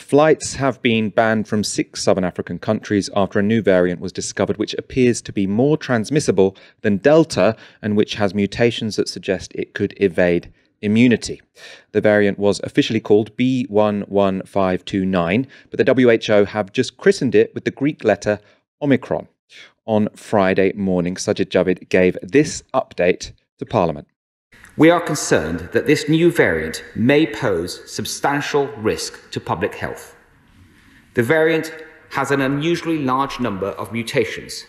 Flights have been banned from 6 southern African countries after a new variant was discovered which appears to be more transmissible than Delta and which has mutations that suggest it could evade immunity. The variant was officially called B11529, but the WHO have just christened it with the Greek letter Omicron. On Friday morning, Sajid Javid gave this update to Parliament. We are concerned that this new variant may pose substantial risk to public health. The variant has an unusually large number of mutations.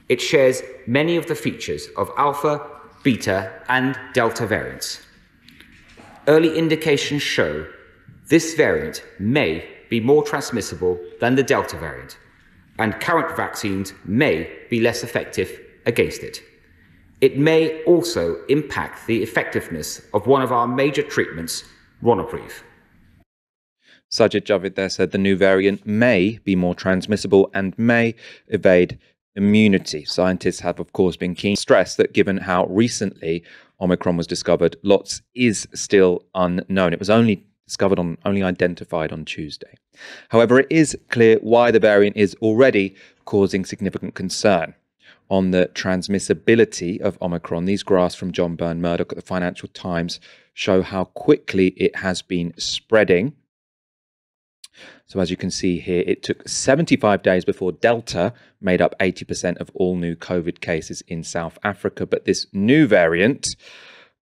It shares many of the features of alpha, beta, and delta variants. Early indications show this variant may be more transmissible than the delta variant, and current vaccines may be less effective against it. It may also impact the effectiveness of one of our major treatments, Ronapreve. Sajid Javid there said the new variant may be more transmissible and may evade immunity. Scientists have, of course, been keen to stress that given how recently Omicron was discovered, lots is still unknown. It was only identified on Tuesday. However, it is clear why the variant is already causing significant concern. On the transmissibility of Omicron, these graphs from John Byrne Murdoch at the Financial Times show how quickly it has been spreading. So as you can see here, it took 75 days before Delta made up 80% of all new COVID cases in South Africa. But this new variant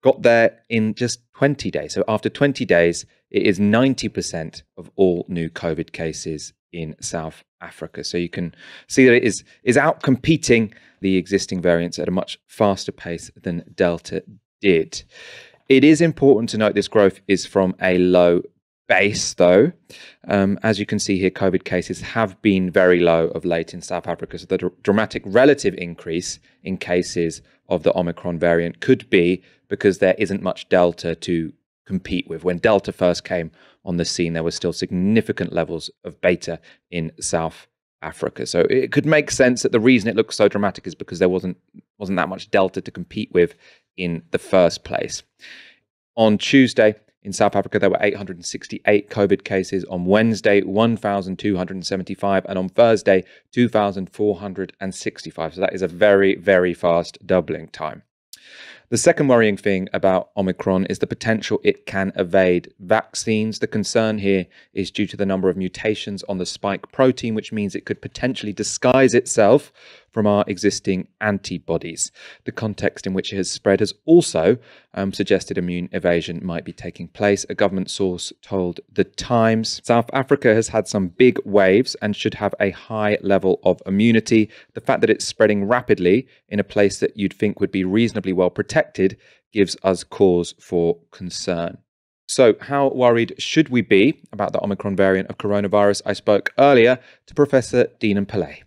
got there in just 20 days. So after 20 days, it is 90% of all new COVID cases in South Africa. So you can see that it is out competing the existing variants at a much faster pace than Delta did. It is important to note this growth is from a low base, though. As you can see here, COVID cases have been very low of late in South Africa. So the dramatic relative increase in cases of the Omicron variant could be because there isn't much Delta to compete with. When Delta first came on the scene, there were still significant levels of beta in South Africa. So it could make sense that the reason it looks so dramatic is because there wasn't that much Delta to compete with in the first place. On Tuesday, in South Africa, there were 868 COVID cases. On Wednesday, 1,275. And on Thursday, 2,465. So that is a very, very fast doubling time. The second worrying thing about Omicron is the potential it can evade vaccines. The concern here is due to the number of mutations on the spike protein, which means it could potentially disguise itself from our existing antibodies. The context in which it has spread has also suggested immune evasion might be taking place. A government source told The Times. South Africa has had some big waves and should have a high level of immunity. The fact that it's spreading rapidly in a place that you'd think would be reasonably well protected gives us cause for concern. So how worried should we be about the Omicron variant of coronavirus? I spoke earlier to Professor Deenan Pillay.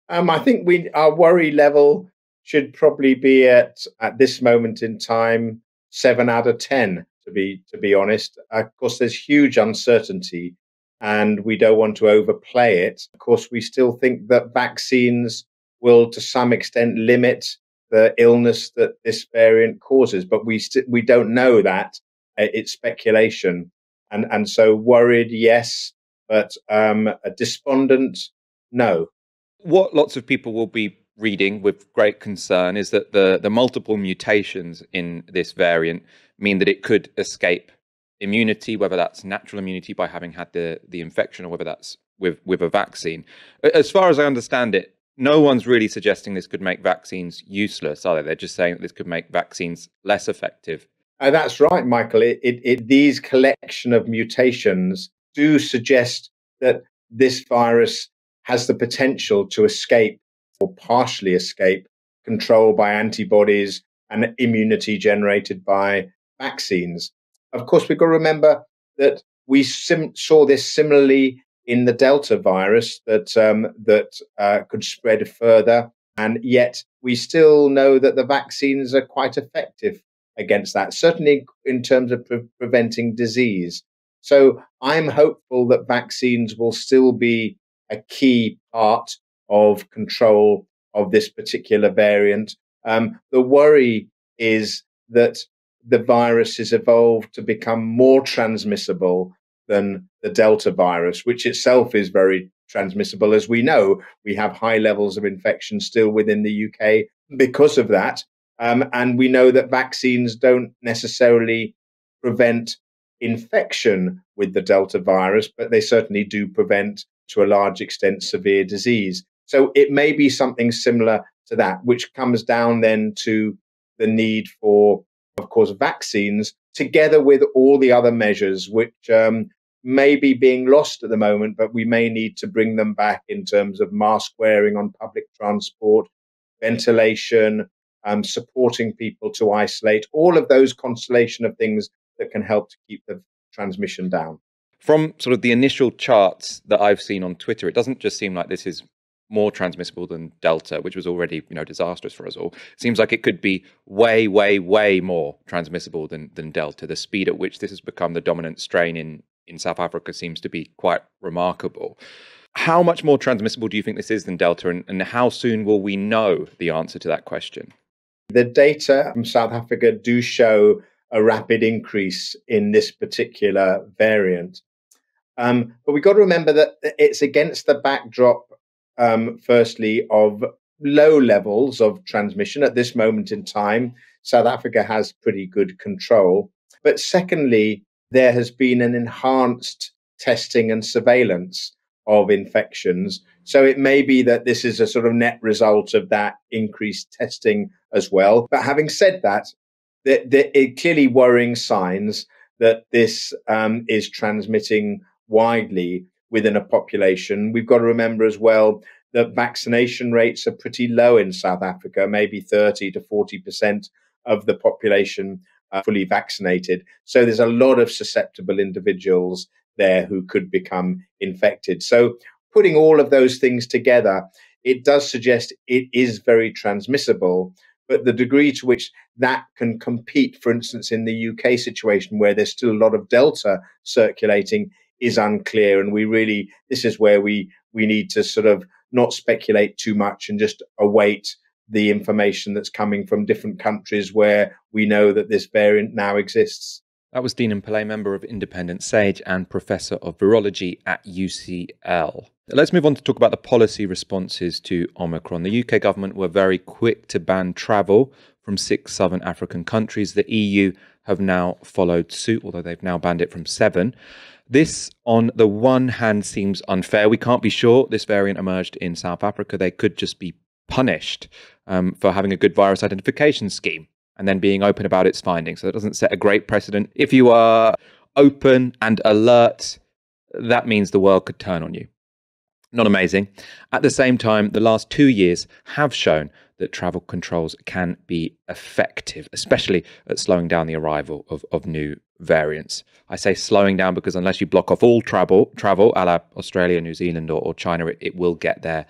I think our worry level should probably be at this moment in time 7 out of 10. To be honest, of course, there's huge uncertainty, and we don't want to overplay it. Of course, we still think that vaccines will, to some extent, limit the illness that this variant causes, but we don't know that. It's speculation, and so worried, yes, but despondent, no. What lots of people will be reading with great concern is that the multiple mutations in this variant mean that it could escape immunity, whether that's natural immunity by having had the infection or whether that's with a vaccine. As far as I understand it, no one's really suggesting this could make vaccines useless, are they? They're just saying that this could make vaccines less effective. That's right, Michael. These collection of mutations do suggest that this virus has the potential to escape or partially escape control by antibodies and immunity generated by vaccines. Of course, we've got to remember that we saw this similarly in the Delta virus that could spread further, and yet we still know that the vaccines are quite effective against that, certainly in terms of preventing disease. So I'm hopeful that vaccines will still be a key part of control of this particular variant. The worry is that the virus has evolved to become more transmissible than the Delta virus, which itself is very transmissible. As we know, we have high levels of infection still within the UK because of that. And we know that vaccines don't necessarily prevent infection with the Delta virus, but they certainly do prevent, to a large extent, severe disease. So it may be something similar to that, which comes down then to the need for, of course, vaccines, together with all the other measures, which may be being lost at the moment, but we may need to bring them back in terms of mask wearing on public transport, ventilation, supporting people to isolate, all of those constellation of things that can help to keep the transmission down. From sort of the initial charts that I've seen on Twitter, it doesn't just seem like this is more transmissible than Delta, which was already, disastrous for us all. It seems like it could be way, way, way more transmissible than Delta. The speed at which this has become the dominant strain in South Africa seems to be quite remarkable. How much more transmissible do you think this is than Delta, and how soon will we know the answer to that question? The data from South Africa do show a rapid increase in this particular variant. But we've got to remember that it's against the backdrop, firstly, of low levels of transmission at this moment in time. South Africa has pretty good control. But secondly, there has been an enhanced testing and surveillance of infections. So it may be that this is a sort of net result of that increased testing as well. But having said that, there are clearly worrying signs that this is transmitting widely within a population. We've got to remember as well that vaccination rates are pretty low in South Africa, maybe 30 to 40% of the population are fully vaccinated. So there's a lot of susceptible individuals there who could become infected. So putting all of those things together, it does suggest it is very transmissible, but the degree to which that can compete, for instance, in the UK situation where there's still a lot of Delta circulating, is unclear. And this is where we need to sort of not speculate too much and just await the information that's coming from different countries where we know that this variant now exists. That was Dean and Pillay, member of Independent Sage and Professor of Virology at UCL. Let's move on to talk about the policy responses to Omicron. The UK government were very quick to ban travel from 6 southern African countries. The EU have now followed suit, although they've now banned it from 7. This, on the one hand, seems unfair. We can't be sure this variant emerged in South Africa. They could just be punished for having a good virus identification scheme and then being open about its findings. So it doesn't set a great precedent. If you are open and alert, that means the world could turn on you. Not amazing. At the same time, the last 2 years have shown that travel controls can be effective, especially at slowing down the arrival of new variants. I say slowing down because unless you block off all travel a la Australia, New Zealand or China, it will get there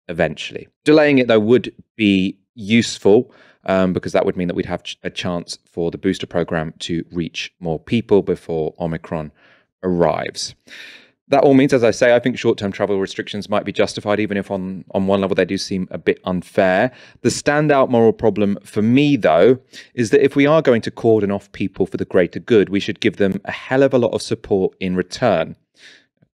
eventually. Delaying it, though, would be useful because that would mean that we'd have a chance for the booster program to reach more people before Omicron arrives. That all means, as I say, I think short-term travel restrictions might be justified, even if on one level they do seem a bit unfair. The standout moral problem for me, though, is that if we are going to cordon off people for the greater good, we should give them a hell of a lot of support in return.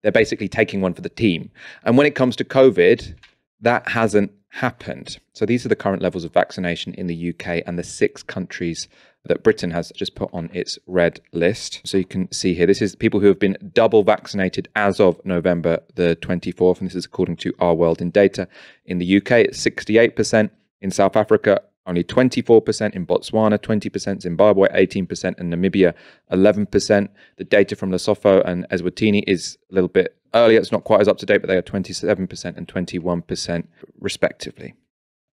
They're basically taking one for the team. And when it comes to COVID, that hasn't happened. So these are the current levels of vaccination in the UK and the 6 countries that Britain has just put on its red list. So you can see here, this is people who have been double vaccinated as of November the 24th. And this is according to Our World in Data. In the UK, it's 68%. In South Africa, only 24%. In Botswana, 20%. Zimbabwe, 18%. And Namibia, 11%. The data from Lesotho and Eswatini is a little bit earlier. It's not quite as up to date, but they are 27% and 21% respectively.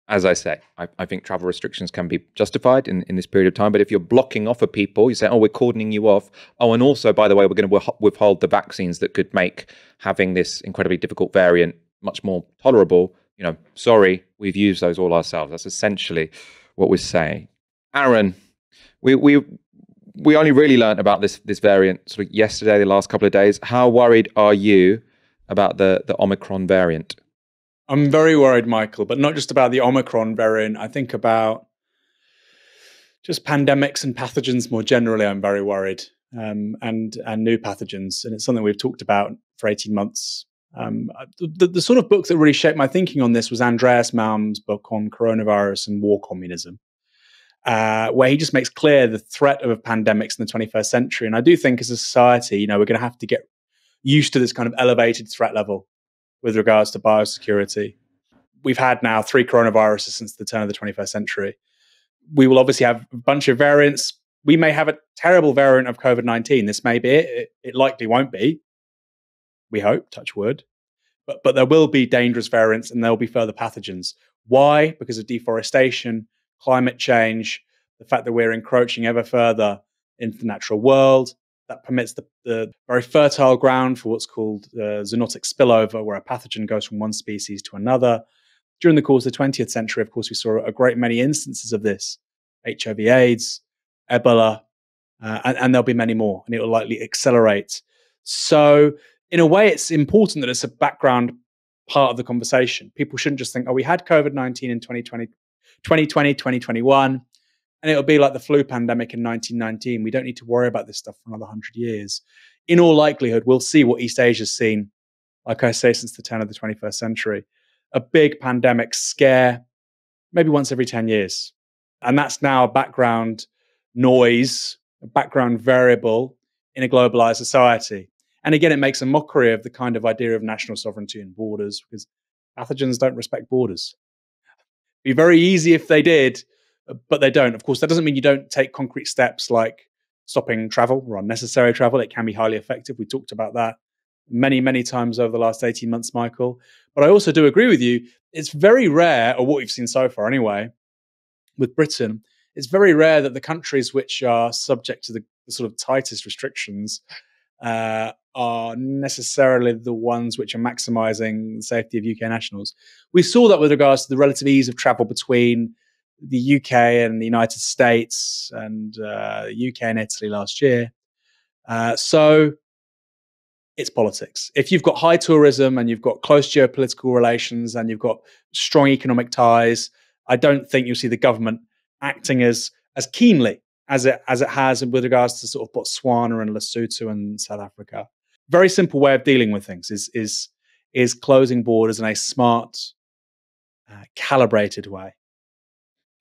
As I say, I think travel restrictions can be justified in this period of time. But if you're blocking off of people, you say, oh, we're cordoning you off. Oh, and also, by the way, we're going to withhold the vaccines that could make having this incredibly difficult variant much more tolerable. Sorry, we've used those all ourselves. That's essentially what we're saying. Aaron, we only really learned about this variant sort of yesterday, the last couple of days. How worried are you about the Omicron variant? I'm very worried, Michael, but not just about the Omicron variant. I think about just pandemics and pathogens more generally. I'm very worried. and new pathogens. And it's something we've talked about for 18 months. The sort of book that really shaped my thinking on this was Andreas Malm's book on coronavirus and war communism, where he just makes clear the threat of pandemics in the 21st century. And I do think as a society, we're going to have to get used to this kind of elevated threat level with regards to biosecurity. We've had now 3 coronaviruses since the turn of the 21st century. We will obviously have a bunch of variants. We may have a terrible variant of COVID-19. This may be it. It likely won't be. We hope, touch wood. But there will be dangerous variants and there will be further pathogens. Why? Because of deforestation, climate change, the fact that we're encroaching ever further into the natural world. That permits the very fertile ground for what's called zoonotic spillover, where a pathogen goes from one species to another. During the course of the 20th century, of course, we saw a great many instances of this. HIV/AIDS, Ebola, and there'll be many more, and it will likely accelerate. So in a way, it's important that it's a background part of the conversation. People shouldn't just think, we had COVID-19 in 2020, 2021, and it'll be like the flu pandemic in 1919. We don't need to worry about this stuff for another 100 years. In all likelihood, we'll see what East Asia's seen, like I say, since the turn of the 21st century. A big pandemic scare, maybe once every 10 years. And that's now a background noise, a background variable in a globalized society. And again, it makes a mockery of the kind of idea of national sovereignty and borders, because pathogens don't respect borders. It'd be very easy if they did, but they don't. Of course, that doesn't mean you don't take concrete steps like stopping travel or unnecessary travel. It can be highly effective. We talked about that many, many times over the last 18 months, Michael. But I also do agree with you. It's very rare, or what we've seen so far anyway, with Britain, it's very rare that the countries which are subject to the sort of tightest restrictions are necessarily the ones which are maximising the safety of UK nationals. We saw that with regards to the relative ease of travel between the UK and the United States and UK and Italy last year. So it's politics. If you've got high tourism and you've got close geopolitical relations and you've got strong economic ties, I don't think you'll see the government acting as keenly as it has with regards to sort of Botswana and Lesotho and South Africa. Very simple way of dealing with things is closing borders in a smart, calibrated way.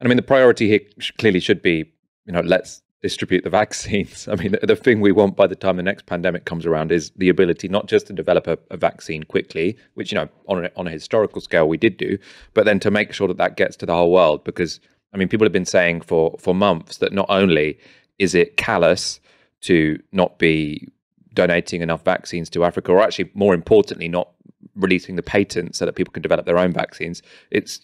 And I mean, the priority here clearly should be, let's distribute the vaccines. I mean, the thing we want by the time the next pandemic comes around is the ability not just to develop a vaccine quickly, which, on a historical scale we did do, but then to make sure that gets to the whole world. Because, I mean, people have been saying for months that not only is it callous to not be donating enough vaccines to Africa, or actually more importantly, not releasing the patents so that people can develop their own vaccines. It's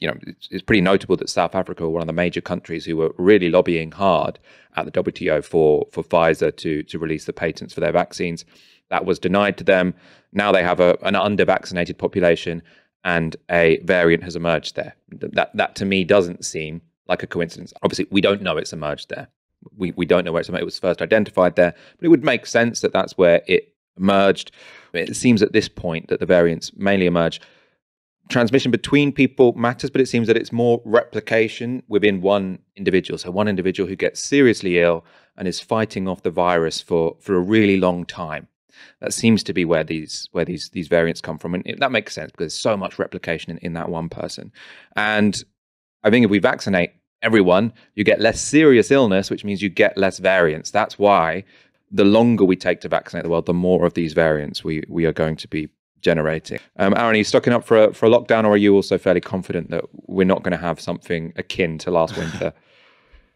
pretty notable that South Africa were one of the major countries who were really lobbying hard at the WTO for Pfizer to release the patents for their vaccines. That was denied to them. Now they have an under-vaccinated population and a variant has emerged there. That to me doesn't seem like a coincidence. Obviously, we don't know it's emerged there. We don't know where it was first identified there, but it would make sense that that's where it emerged. It seems at this point that the variants mainly emerge. Transmission between people matters, but it seems that it's more replication within one individual. So one individual who gets seriously ill and is fighting off the virus for a really long time. That seems to be where these variants come from. And that makes sense because there's so much replication in that one person. And I think if we vaccinate everyone, you get less serious illness, which means you get less variants. That's why the longer we take to vaccinate the world, the more of these variants we are going to be generating. Aaron, are you stocking up for a lockdown, or are you also fairly confident that we're not going to have something akin to last winter?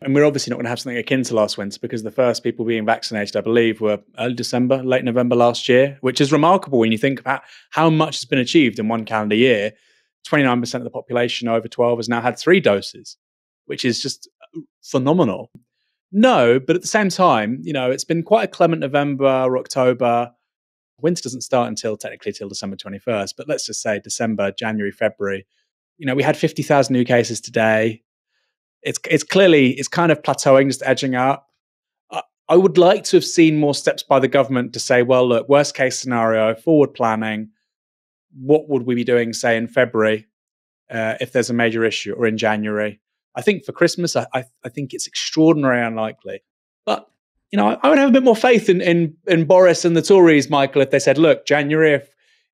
And we're obviously not going to have something akin to last winter because the first people being vaccinated, I believe, were early December, late November last year, which is remarkable when you think about how much has been achieved in one calendar year. 29% of the population over 12 has now had 3 doses, which is just phenomenal. No, but at the same time, it's been quite a clement November or October. Winter doesn't start technically till December 21st, but let's just say December, January, February. We had 50,000 new cases today. It's kind of plateauing, just edging up. I would like to have seen more steps by the government to say, well, look, worst case scenario, forward planning. What would we be doing, say, in February if there's a major issue, or in January? I think for Christmas, I think it's extraordinarily unlikely. But I would have a bit more faith in Boris and the Tories, Michael, if they said, look, January,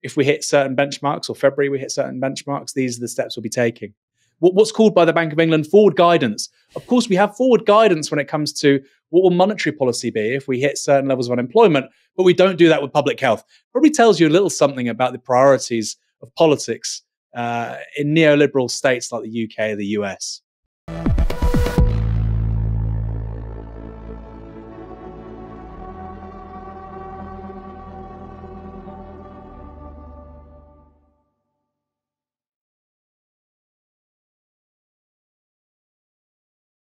if we hit certain benchmarks, or February we hit certain benchmarks, these are the steps we'll be taking. What's called by the Bank of England forward guidance. Of course, we have forward guidance when it comes to what will monetary policy be if we hit certain levels of unemployment, but we don't do that with public health. Probably tells you a little something about the priorities of politics in neoliberal states like the UK or the US.